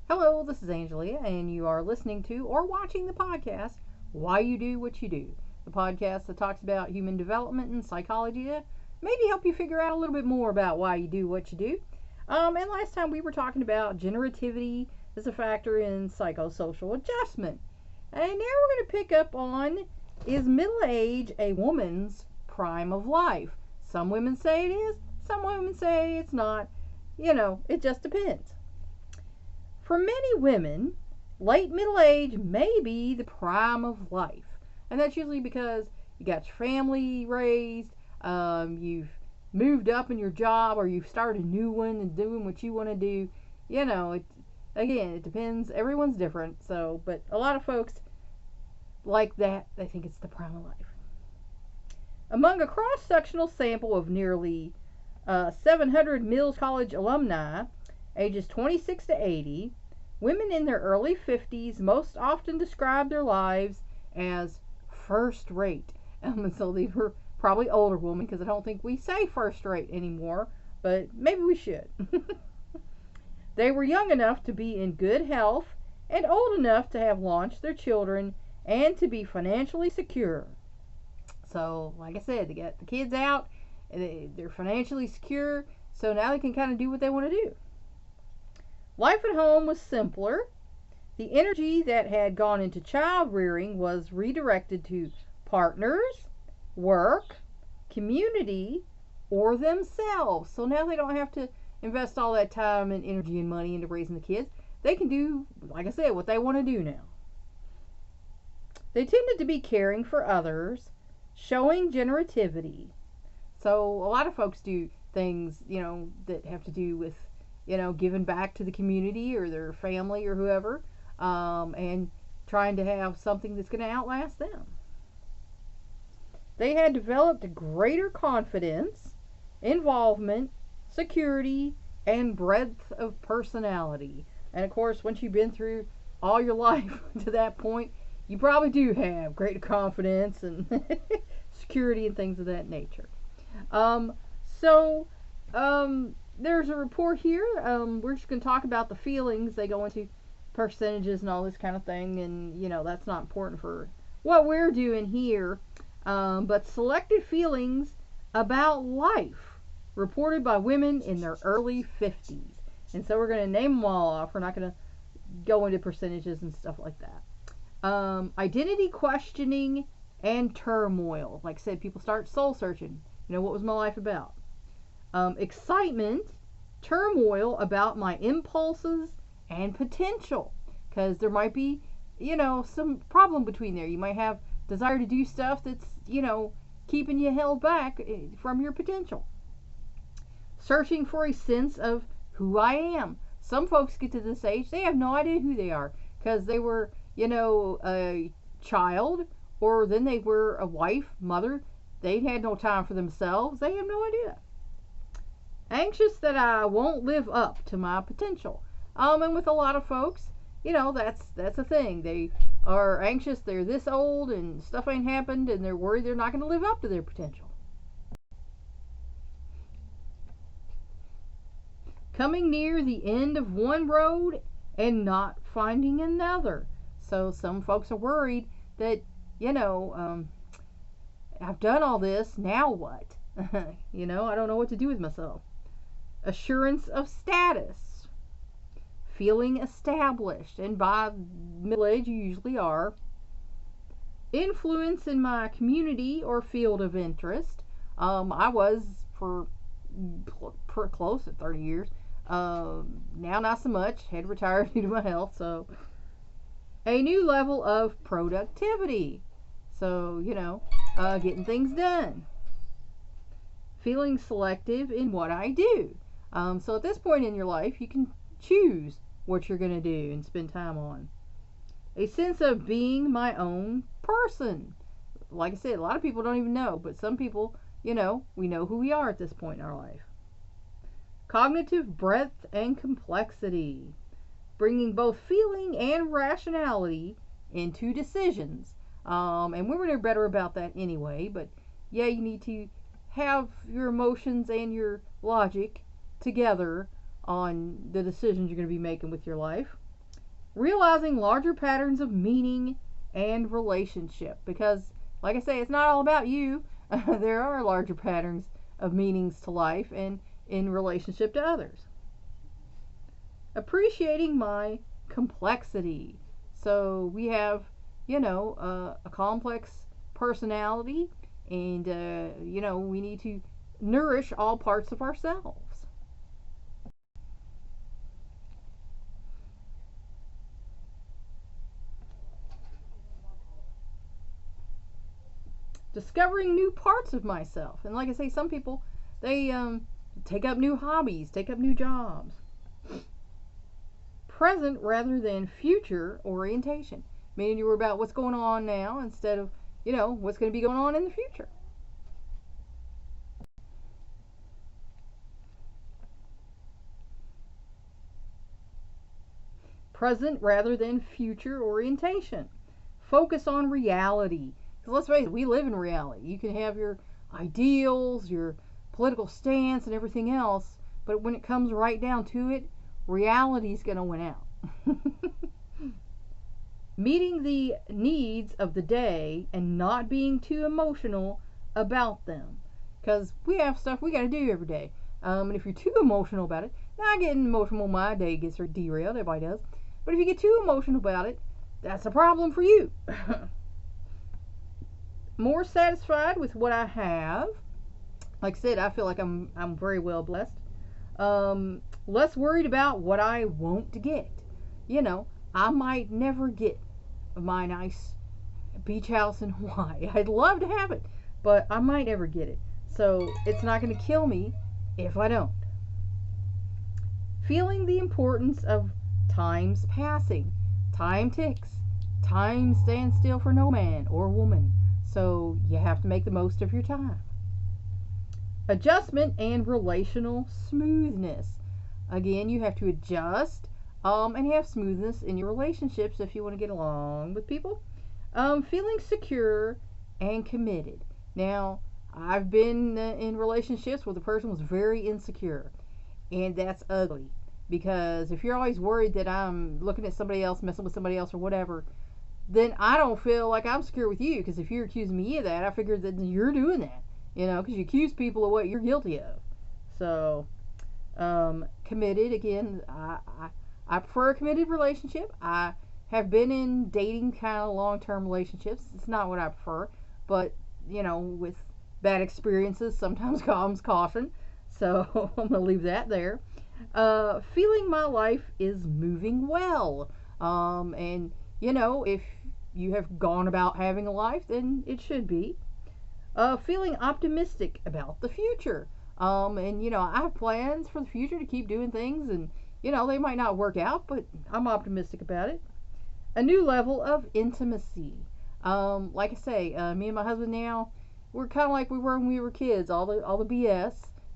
Hello, this is Angelia, and you are listening to or watching the podcast, Why You Do What You Do, the podcast that talks about human development and psychology to maybe help you figure out a little bit more about why you do what you do. And last time we were talking about generativity as a factor in psychosocial adjustment. And now we're going to pick up on, is middle age a woman's prime of life? Some women say it is, some women say it's not. It just depends. For many women, late middle age may be the prime of life. And that's usually because you got your family raised, you've moved up in your job, or you've started a new one and doing what you want to do. It depends. Everyone's different. But a lot of folks like that, they think it's the prime of life. Among a cross-sectional sample of nearly 700 Mills College alumni, ages 26 to 80, women in their early 50s most often describe their lives as first rate. And so these were probably older women, because I don't think we say first rate anymore, but maybe we should. They were young enough to be in good health and old enough to have launched their children and to be financially secure. So, like I said, they got the kids out, and they're financially secure, so now they can kind of do what they want to do. Life at home was simpler. The energy that had gone into child rearing was redirected to partners, work, community, or themselves. So now they don't have to invest all that time and energy and money into raising the kids. They can do, like I said, what they want to do now. They tended to be caring for others, showing generativity. So a lot of folks do things, that have to do with, giving back to the community or their family or whoever, and trying to have something that's going to outlast them. They had developed a greater confidence, involvement, security, and breadth of personality. And of course, once you've been through all your life to that point, you probably do have greater confidence and security and things of that nature. There's a report here. We're just going to talk about the feelings. They go into percentages and all this kind of thing, and that's not important for what we're doing here. But selected feelings about life reported by women in their early 50s. And so we're going to name them all off. We're not going to go into percentages and stuff like that. Identity questioning and turmoil. Like I said, people start soul searching. What was my life about? Excitement, turmoil about my impulses and potential, because there might be, some problem between there. You might have desire to do stuff that's, keeping you held back from your potential. Searching for a sense of who I am. Some folks get to this age, they have no idea who they are, because they were, a child, or then they were a wife, mother. They had no time for themselves. They have no idea. Anxious that I won't live up to my potential. And with a lot of folks, that's a thing. They are anxious. They're this old and stuff ain't happened, and they're worried they're not going to live up to their potential. Coming near the end of one road and not finding another. So some folks are worried that, I've done all this, now what? I don't know what to do with myself. Assurance of status. Feeling established, and by middle age you usually are. Influence in my community or field of interest. I was for close to 30 years. Now not so much. Had retired due to my health. So a new level of productivity. So, getting things done. Feeling selective in what I do. So at this point in your life, you can choose what you're going to do and spend time on. A sense of being my own person. Like I said, a lot of people don't even know, but some people, we know who we are at this point in our life. Cognitive breadth and complexity. Bringing both feeling and rationality into decisions. And women are better about that anyway, but yeah, you need to have your emotions and your logic together on the decisions you're going to be making with your life. realizing larger patterns of meaning and relationship. Because, like I say, it's not all about you. There are larger patterns of meanings to life and in relationship to others. Appreciating my complexity. So we have, a complex personality, and, we need to nourish all parts of ourselves. Discovering new parts of myself. And like I say, some people, they take up new hobbies, take up new jobs. Present rather than future orientation, meaning you were about what's going on now instead of, what's going to be going on in the future. Present rather than future orientation. Focus on reality. Because let's face it, we live in reality. You can have your ideals, your political stance, and everything else, but when it comes right down to it, reality is going to win out. Meeting the needs of the day and not being too emotional about them. Because we have stuff we got to do every day. And if you're too emotional about it, not getting emotional, my day gets derailed, everybody does. But if you get too emotional about it, that's a problem for you. More satisfied with what I have. Like I said, I feel like I'm very well blessed. Less worried about what I won't get. I might never get my nice beach house in Hawaii. I'd love to have it, but I might never get it. So it's not going to kill me if I don't. Feeling the importance of time's passing. Time ticks. Time stands still for no man or woman. So you have to make the most of your time. Adjustment and relational smoothness. Again, you have to adjust and have smoothness in your relationships if you want to get along with people. Feeling secure and committed. Now, I've been in relationships where the person was very insecure, and that's ugly. Because if you're always worried that I'm looking at somebody else, messing with somebody else or whatever, then I don't feel like I'm secure with you. Because if you're accusing me of that, I figure that you're doing that. Because you accuse people of what you're guilty of. So, committed, again, I prefer a committed relationship. I have been in dating kind of long-term relationships. It's not what I prefer. But, with bad experiences sometimes comes caution. So, I'm going to leave that there. Feeling my life is moving well. And, if you have gone about having a life, then it should be. Feeling optimistic about the future. And, I have plans for the future to keep doing things, and, they might not work out, but I'm optimistic about it. A new level of intimacy. Like I say, me and my husband now, we're kind of like we were when we were kids. All the BS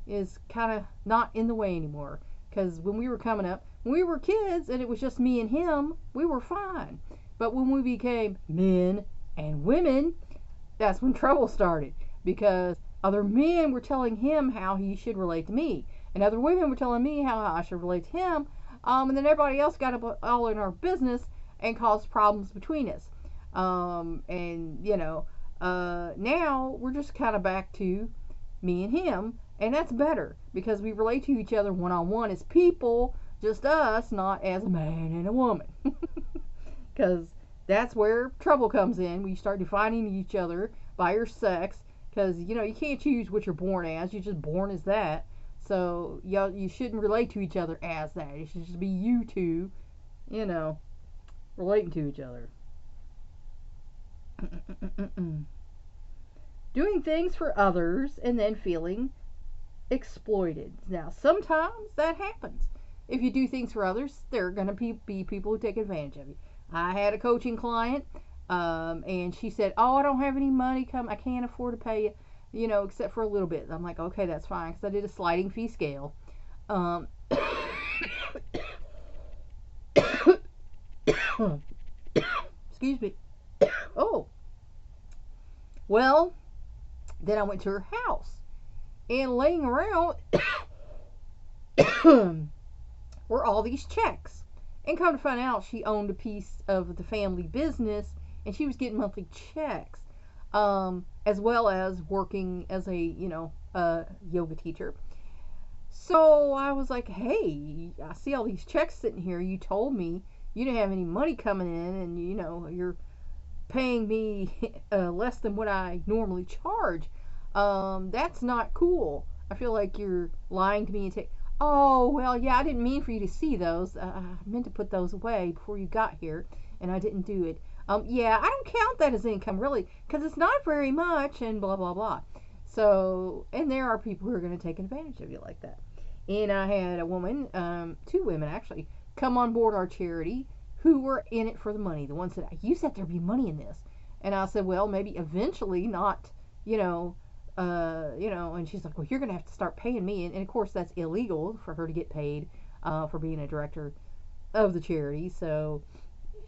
is kind of not in the way anymore. Because when we were coming up, when we were kids and it was just me and him, we were fine. But when we became men and women, that's when trouble started. Because other men were telling him how he should relate to me. And other women were telling me how I should relate to him. And then everybody else got all in our business and caused problems between us. Now we're just kind of back to me and him. And that's better because we relate to each other one-on-one as people, just us, not as a man and a woman. Because that's where trouble comes in. We start defining each other by your sex. Because, you can't choose what you're born as. You're just born as that. So, you shouldn't relate to each other as that. It should just be you two, relating to each other. Doing things for others and then feeling exploited. Now, sometimes that happens. If you do things for others, there are going to be people who take advantage of you. I had a coaching client, and she said, "Oh, I don't have any money. I can't afford to pay you, except for a little bit." I'm like, "Okay, that's fine," because I did a sliding fee scale. Excuse me. Oh, well, then I went to her house. And laying around were all these checks. And come to find out, she owned a piece of the family business, and she was getting monthly checks, as well as working as a yoga teacher. So I was like, hey, I see all these checks sitting here. You told me you didn't have any money coming in, and you're paying me less than what I normally charge. That's not cool. I feel like you're lying to me and say, oh, well, yeah, I didn't mean for you to see those. I meant to put those away before you got here, and I didn't do it. Yeah, I don't count that as income, really, because it's not very much, and blah, blah, blah. So, and there are people who are going to take advantage of you like that. And I had a woman, two women actually, come on board our charity who were in it for the money. The one said, you said there'd be money in this. And I said, well, maybe eventually, not, and she's like, well, you're going to have to start paying me. And of course, that's illegal for her to get paid for being a director of the charity. So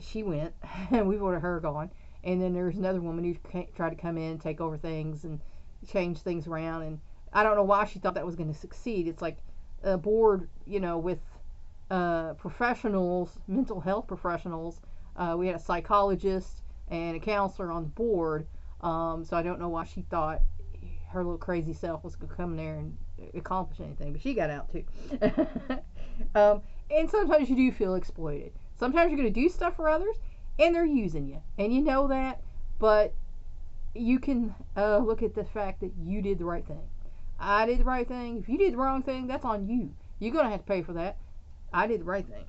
she went, and we voted her gone. And then there's another woman who tried to come in, take over things, and change things around. And I don't know why she thought that was going to succeed. It's like a board, with professionals, mental health professionals. We had a psychologist and a counselor on the board. So I don't know why she thought her little crazy self was going to come there and accomplish anything. But she got out too. And sometimes you do feel exploited. Sometimes you're going to do stuff for others, and they're using you. And you know that, but you can look at the fact that you did the right thing. I did the right thing. If you did the wrong thing, that's on you. You're going to have to pay for that. I did the right thing.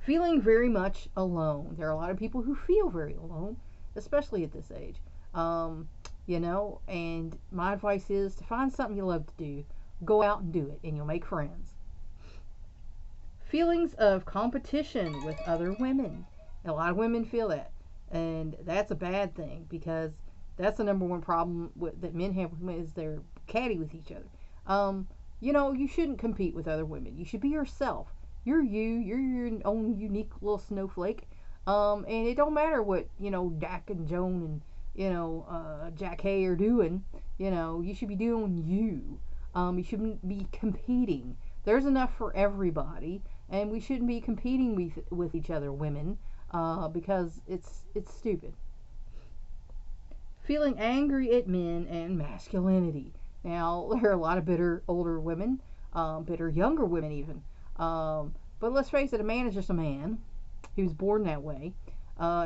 Feeling very much alone. There are a lot of people who feel very alone, especially at this age. And my advice is to find something you love to do. Go out and do it, and you'll make friends. Feelings of competition with other women. A lot of women feel that. And that's a bad thing, because that's the number one problem that men have with women, is they're catty with each other. You shouldn't compete with other women. You should be yourself. You're you. You're your own unique little snowflake. And it don't matter what, Dak and Joan and, Jack Hay are doing. You should be doing you. You shouldn't be competing. There's enough for everybody, and we shouldn't be competing with each other, women, because it's stupid. Feeling angry at men and masculinity. Now, there are a lot of bitter older women, bitter younger women even. But let's face it, a man is just a man. He was born that way.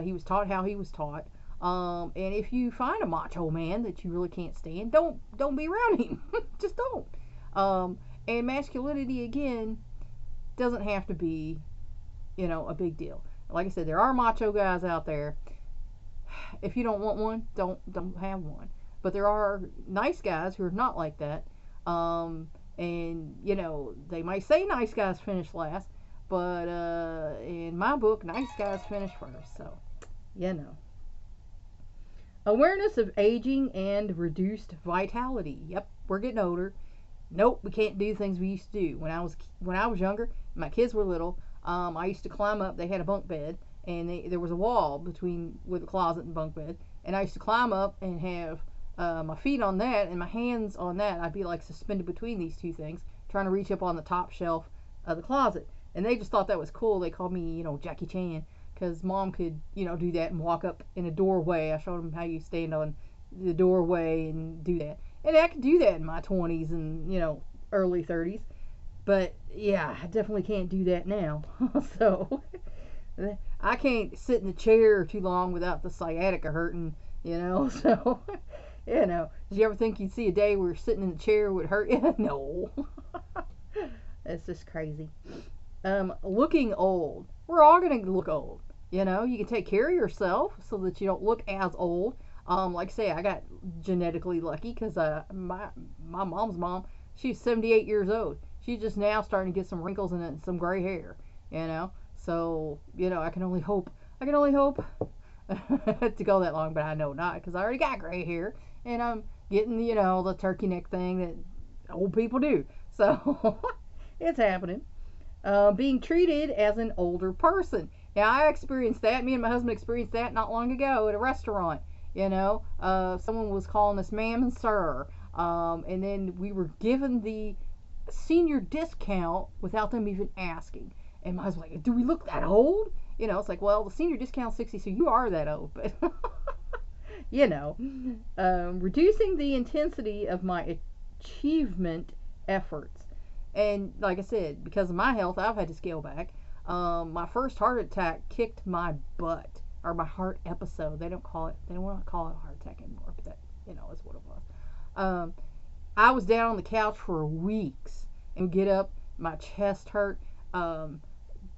He was taught how he was taught. And if you find a macho man that you really can't stand, don't be around him. Just don't. And masculinity, again, doesn't have to be, a big deal. Like I said, there are macho guys out there. If you don't want one, don't have one. But there are nice guys who are not like that. And, they might say nice guys finish last, but in my book, nice guys finish first. So, Awareness of aging and reduced vitality. Yep, we're getting older. Nope, we can't do things we used to do. When I was younger, my kids were little, I used to climb up. They had a bunk bed, and there was a wall between with the closet and bunk bed, and I used to climb up and have my feet on that and my hands on that. I'd be like suspended between these two things, trying to reach up on the top shelf of the closet. And they just thought that was cool. They called me, Jackie Chan, because Mom could, do that and walk up in a doorway. I showed them how you stand on the doorway and do that. And I could do that in my 20s and, early 30s. But, yeah, I definitely can't do that now. So, I can't sit in the chair too long without the sciatica hurting, So, did you ever think you'd see a day where sitting in the chair would hurt you? No. It's just crazy. Looking old. We're all going to look old. You can take care of yourself so that you don't look as old. Like I say, I got genetically lucky because my mom's mom, she's 78 years old. She's just now starting to get some wrinkles and some gray hair, So, I can only hope to go that long, but I know not, because I already got gray hair, and I'm getting, the turkey neck thing that old people do. So, it's happening. Being treated as an older person. Now, I experienced that. Me and my husband experienced that not long ago at a restaurant. Someone was calling us ma'am and sir. And then we were given the senior discount without them even asking. And my husband's like, do we look that old? You know, it's like, well, the senior discount's 60, so you are that old. But, you know, reducing the intensity of my achievement efforts. And like I said, because of my health, I've had to scale back. My first heart attack kicked my butt, or my heart episode. They don't want to call it a heart attack anymore, but that, you know, is what it was. I was down on the couch for weeks and get up, my chest hurt,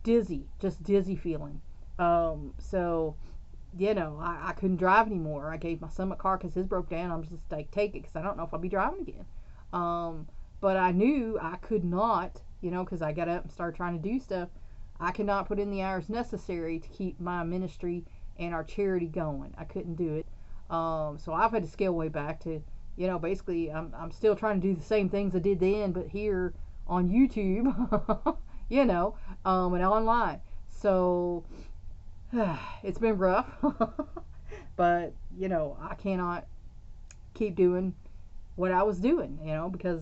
just dizzy feeling. So, you know, I couldn't drive anymore. I gave my son my car because his broke down. I'm just like, take it, because I don't know if I'll be driving again. But I knew I could not, you know, because I got up and started trying to do stuff. I could not put in the hours necessary to keep my ministry and our charity going. I couldn't do it. So I've had to scale way back to, you know, basically I'm still trying to do the same things I did then, but here on YouTube, you know, and online. So it's been rough, but, you know, I cannot keep doing what I was doing, you know, because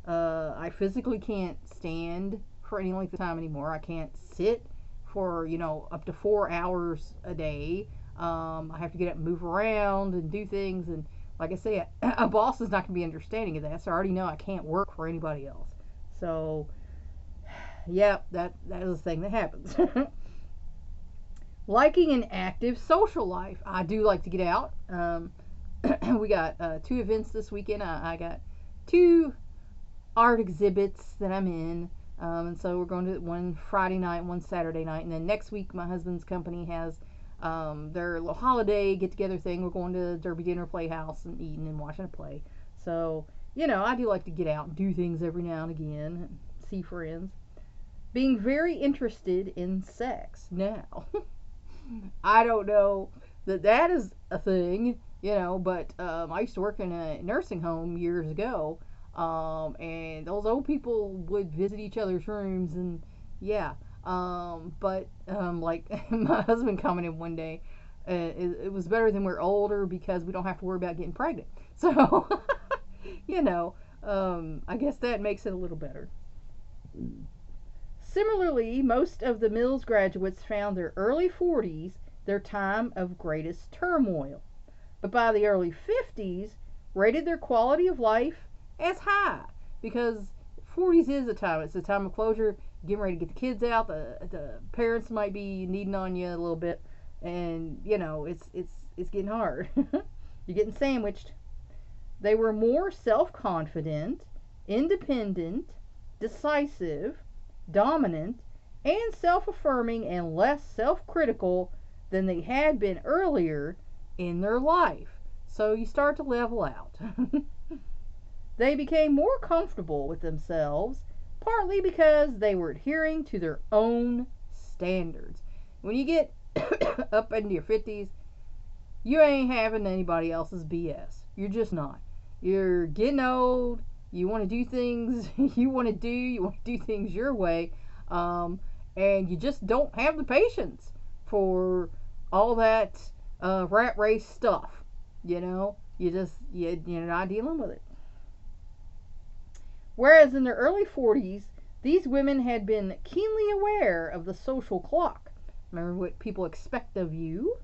I physically can't stand for any length of time anymore. I can't sit for, you know, up to 4 hours a day. I have to get up and move around and do things, and like I say, a boss is not going to be understanding of that, so I already know I can't work for anybody else. So, yeah, that is a thing that happens. Liking an active social life. I do like to get out. We got 2 events this weekend. I got 2 art exhibits that I'm in. And so we're going to one Friday night, one Saturday night. And then next week, my husband's company has their little holiday get-together thing. We're going to Derby Dinner Playhouse and eating and watching a play. So, you know, I do like to get out and do things every now and again and see friends. Being very interested in sex now. I don't know that is a thing, you know, but I used to work in a nursing home years ago, and those old people would visit each other's rooms, and yeah, but like my husband commented one day, it was better than we're older because we don't have to worry about getting pregnant. So, you know, I guess that makes it a little better. Similarly, most of the Mills graduates found their early 40s their time of greatest turmoil, but by the early 50s rated their quality of life as high, because 40s is a time, it's a time of closure, getting ready to get the kids out, the parents might be needing on you a little bit, and you know, it's getting hard. You're getting sandwiched. They were more self-confident, independent, decisive, dominant, and self-affirming, and less self-critical than they had been earlier in their life. So you start to level out. They became more comfortable with themselves, partly because they were adhering to their own standards. When you get up into your 50s, you ain't having anybody else's BS. You're just not. You're getting old. You want to do things you want to do things your way, and you just don't have the patience for all that rat race stuff. You know, you're not dealing with it. Whereas in their early 40s, these women had been keenly aware of the social clock. Remember what people expect of you.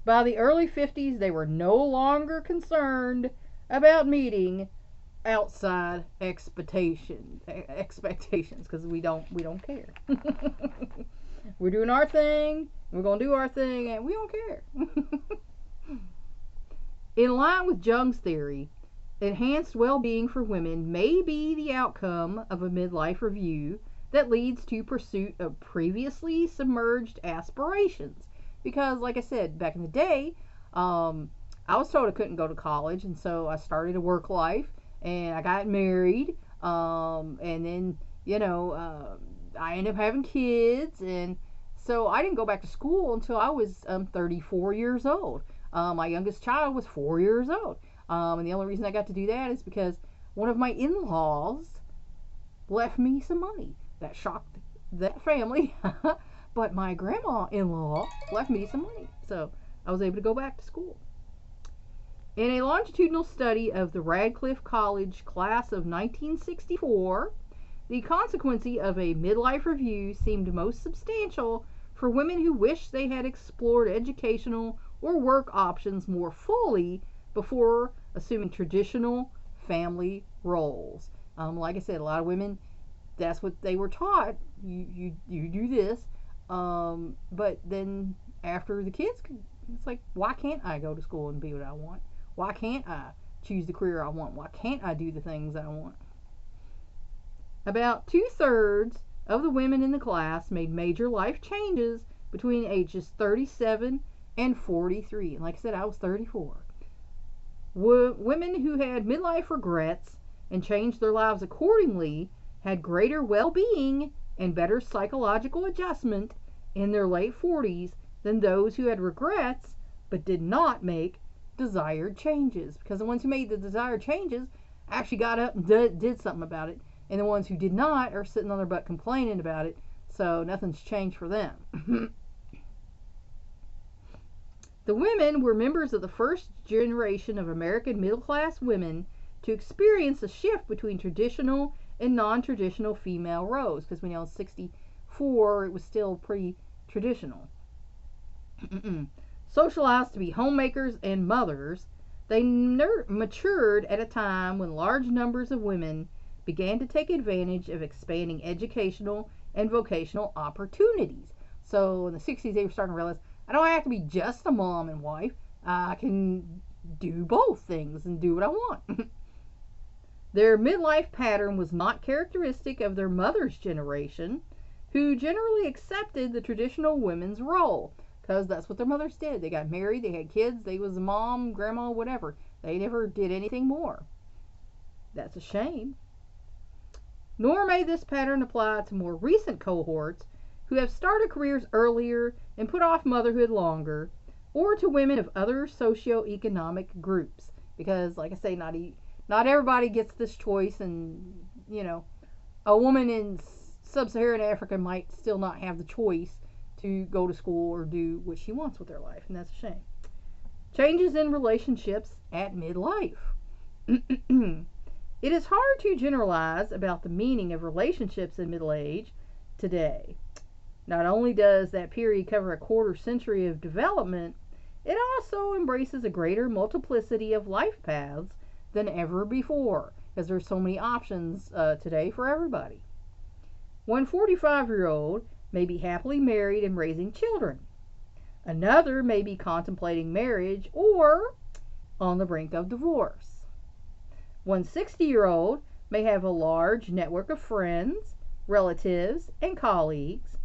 By the early 50s, they were no longer concerned about meeting outside expectations, because we don't care. We're doing our thing, we're going to do our thing, and we don't care. In line with Jung's theory, enhanced well-being for women may be the outcome of a midlife review that leads to pursuit of previously submerged aspirations. Because, like I said, back in the day, I was told I couldn't go to college, and so I started a work life, and I got married, and then, you know, I ended up having kids, and so I didn't go back to school until I was 34 years old. My youngest child was 4 years old, and the only reason I got to do that is because one of my in-laws left me some money. That shocked that family, but my grandma-in-law left me some money, so I was able to go back to school. In a longitudinal study of the Radcliffe College class of 1964, The consequence of a midlife review seemed most substantial for women who wished they had explored educational or work options more fully before assuming traditional family roles. Like I said, a lot of women, that's what they were taught. You do this, but then after the kids, it's like, why can't I go to school and be what I want? Why can't I choose the career I want? Why can't I do the things I want? About 2/3 of the women in the class made major life changes between ages 37 and 43. And like I said, I was 34. Women who had midlife regrets and changed their lives accordingly had greater well-being and better psychological adjustment in their late 40s than those who had regrets but did not make desired changes. Because the ones who made the desired changes actually got up and did something about it. And the ones who did not are sitting on their butt complaining about it. So nothing's changed for them. The women were members of the first generation of American middle-class women to experience a shift between traditional and non-traditional female roles. Because we know in 64 it was still pretty traditional. Socialized to be homemakers and mothers, they matured at a time when large numbers of women began to take advantage of expanding educational and vocational opportunities. So in the 60s, they were starting to realize, I don't have to be just a mom and wife. I can do both things and do what I want. Their midlife pattern was not characteristic of their mother's generation, who generally accepted the traditional women's role, because that's what their mothers did. They got married, they had kids, they was a mom, grandma, whatever. They never did anything more. That's a shame. Nor may this pattern apply to more recent cohorts who have started careers earlier and put off motherhood longer, or to women of other socioeconomic groups. Because, like I say, not everybody gets this choice, and, you know, a woman in sub-Saharan Africa might still not have the choice to go to school or do what she wants with her life, and that's a shame. Changes in relationships at midlife. It is hard to generalize about the meaning of relationships in middle age today. Not only does that period cover a quarter century of development, it also embraces a greater multiplicity of life paths than ever before, because there's so many options today for everybody. One 45-year-old may be happily married and raising children. Another may be contemplating marriage or on the brink of divorce. One 60-year-old may have a large network of friends, relatives, and colleagues.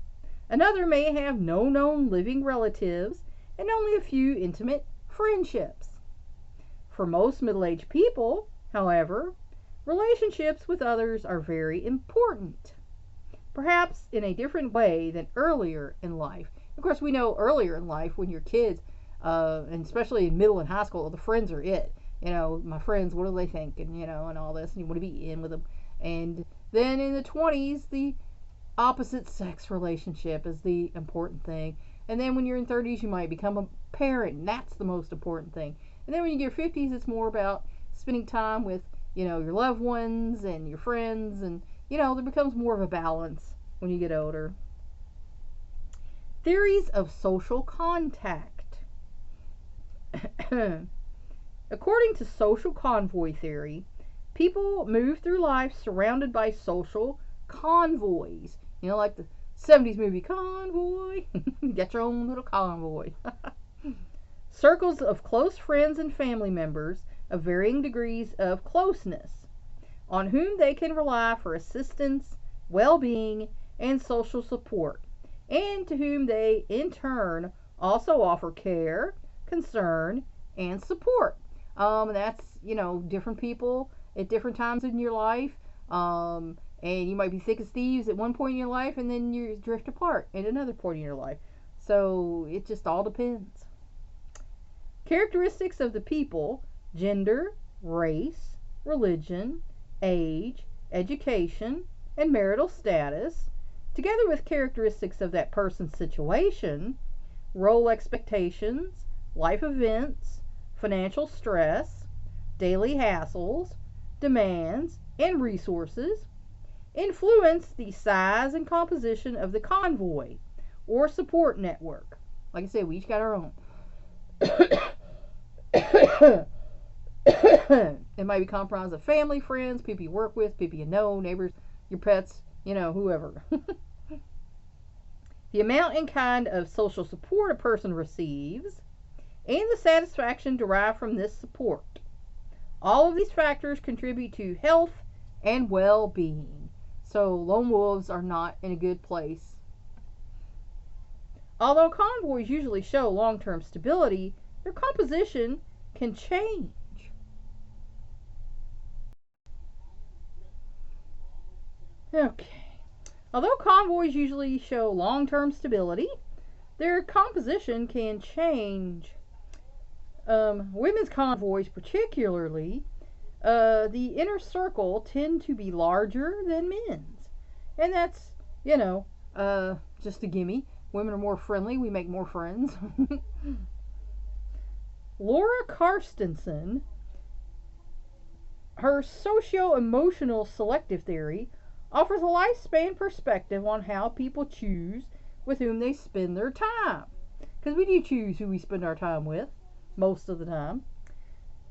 Another may have no known living relatives and only a few intimate friendships. For most middle-aged people, however, relationships with others are very important, perhaps in a different way than earlier in life. Of course, we know earlier in life when you're kids, and especially in middle and high school, the friends are it. You know, my friends, what do they think? And, you know, and all this, and you want to be in with them. And then in the 20s, the opposite sex relationship is the important thing. And then when you're in 30s, you might become a parent, and that's the most important thing. And then when you get 50s, it's more about spending time with, you know, your loved ones and your friends, and, you know, there becomes more of a balance when you get older. Theories of social contact. According to social convoy theory, people move through life surrounded by social convoys. You know, like the 70s movie Convoy. Get your own little convoy. Circles of close friends and family members of varying degrees of closeness, on whom they can rely for assistance, well-being, and social support, and to whom they, in turn, also offer care, concern, and support. That's, you know, different people at different times in your life. And you might be thick as thieves at one point in your life, and then you drift apart at another point in your life. So it just all depends. Characteristics of the people: gender, race, religion, age, education, and marital status, together with characteristics of that person's situation, role expectations, life events, financial stress, daily hassles, demands, and resources, influence the size and composition of the convoy or support network. Like I said, we each got our own. It might be comprised of family, friends, people you work with, people you know, neighbors, your pets, whoever. The amount and kind of social support a person receives, and the satisfaction derived from this support. All of these factors contribute to health and well-being. So lone wolves are not in a good place. Although convoys usually show long-term stability, their composition can change. Okay. Although convoys usually show long-term stability, their composition can change. Women's convoys particularly, the inner circle tend to be larger than men's. And that's, just a gimme. Women are more friendly, we make more friends. Laura Carstensen, her socio-emotional selective theory, offers a lifespan perspective on how people choose with whom they spend their time. Because we do choose who we spend our time with, most of the time.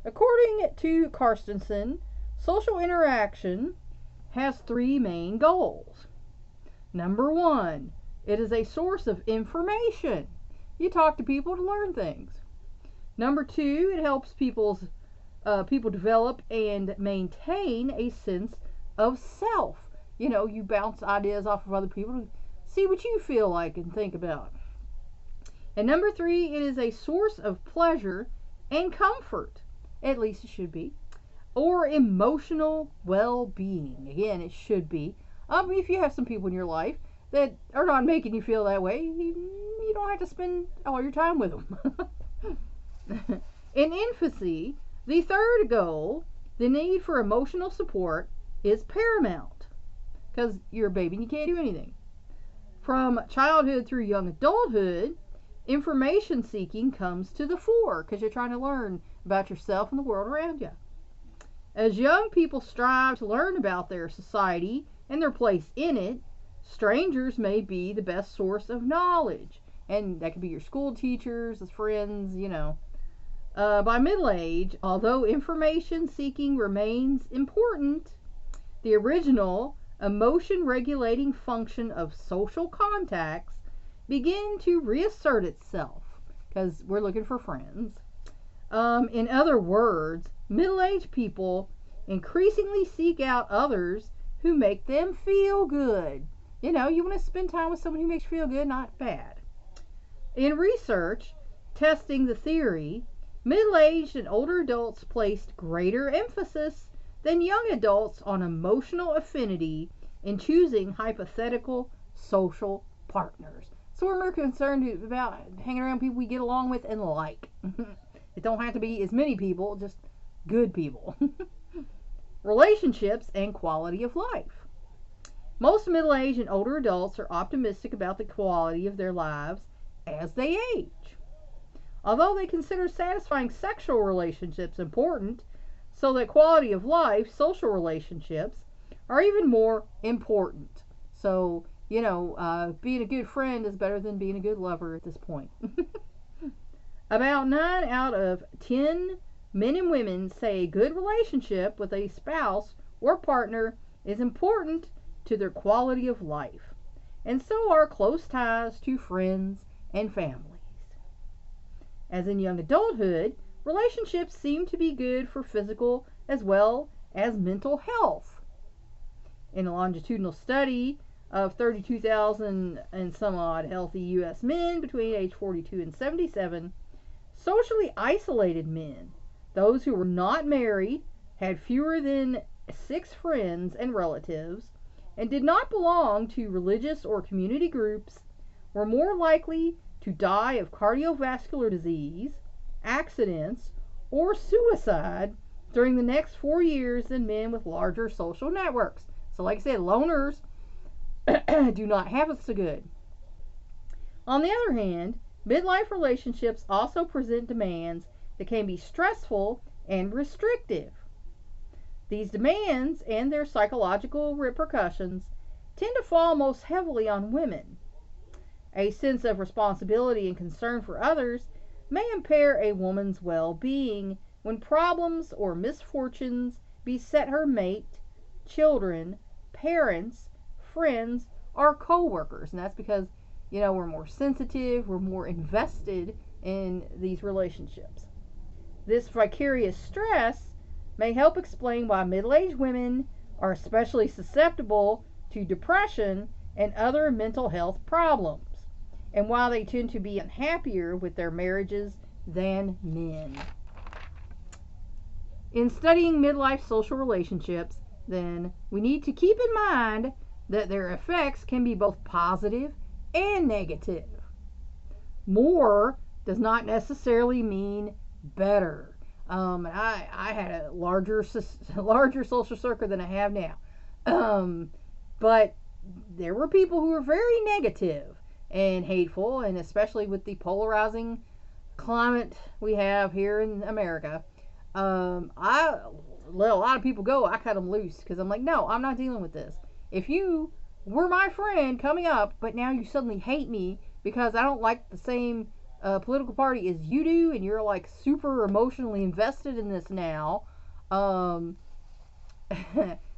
According to Carstensen, social interaction has 3 main goals. Number 1, it is a source of information. You talk to people to learn things. Number 2, it helps people develop and maintain a sense of self. You bounce ideas off of other people to see what you feel like and think about. And number 3, it is a source of pleasure and comfort. At least it should be. Or emotional well-being. Again, it should be. If you have some people in your life that are not making you feel that way, you don't have to spend all your time with them. In infancy, the 3rd goal, the need for emotional support, is paramount. Because you're a baby and you can't do anything. From childhood through young adulthood, information seeking comes to the fore because you're trying to learn about yourself and the world around you. As young people strive to learn about their society and their place in it, strangers may be the best source of knowledge. And that could be your school teachers, as friends, By middle age, although information seeking remains important, the original emotion regulating function of social contacts begin to reassert itself because we're looking for friends. In other words, middle-aged people increasingly seek out others who make them feel good. You want to spend time with someone who makes you feel good, not bad. In research testing the theory, middle-aged and older adults placed greater emphasis than young adults on emotional affinity in choosing hypothetical social partners. So we're more concerned about hanging around people we get along with and like. It don't have to be as many people, just good people. Relationships and quality of life. Most middle-aged and older adults are optimistic about the quality of their lives as they age. Although they consider satisfying sexual relationships important, so that quality of life, social relationships, are even more important. So, being a good friend is better than being a good lover at this point. About 9 out of 10 men and women say a good relationship with a spouse or partner is important to their quality of life. And so are close ties to friends and families. As in young adulthood, relationships seem to be good for physical as well as mental health. In a longitudinal study of 32,000 and some odd healthy U.S. men between age 42 and 77, socially isolated men, those who were not married, had fewer than 6 friends and relatives, and did not belong to religious or community groups, were more likely to die of cardiovascular disease, accidents, or suicide during the next 4 years than men with larger social networks. So like I said, loners do not have it so good. On the other hand, midlife relationships also present demands that can be stressful and restrictive. These demands and their psychological repercussions tend to fall most heavily on women. A sense of responsibility and concern for others may impair a woman's well-being when problems or misfortunes beset her mate, children, parents, friends, or co-workers. And that's because, we're more sensitive, we're more invested in these relationships. This vicarious stress may help explain why middle-aged women are especially susceptible to depression and other mental health problems, and why they tend to be unhappier with their marriages than men. In studying midlife social relationships, then, we need to keep in mind that their effects can be both positive and negative. More does not necessarily mean better. I had a larger social circle than I have now. But there were people who were very negative and hateful, and especially with the polarizing climate we have here in America. I let a lot of people go. I cut them loose because I'm like, no, I'm not dealing with this. If you were my friend coming up, but now you suddenly hate me because I don't like the same political party as you do, and you're like super emotionally invested in this now,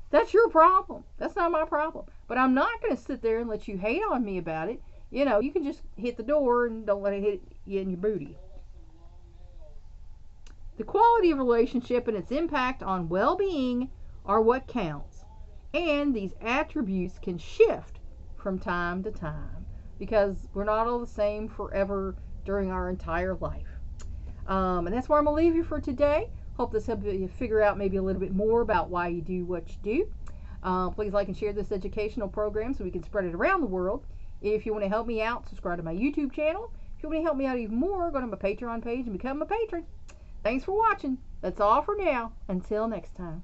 that's your problem. That's not my problem. But I'm not going to sit there and let you hate on me about it. You can just hit the door and don't let it hit you in your booty. The quality of relationship and its impact on well-being are what counts. And these attributes can shift from time to time because we're not all the same forever during our entire life. And that's where I'm going to leave you for today. Hope this helped you figure out maybe a little bit more about why you do what you do. Please like and share this educational program so we can spread it around the world. If you want to help me out, subscribe to my YouTube channel. If you want to help me out even more, go to my Patreon page and become a patron. Thanks for watching. That's all for now. Until next time.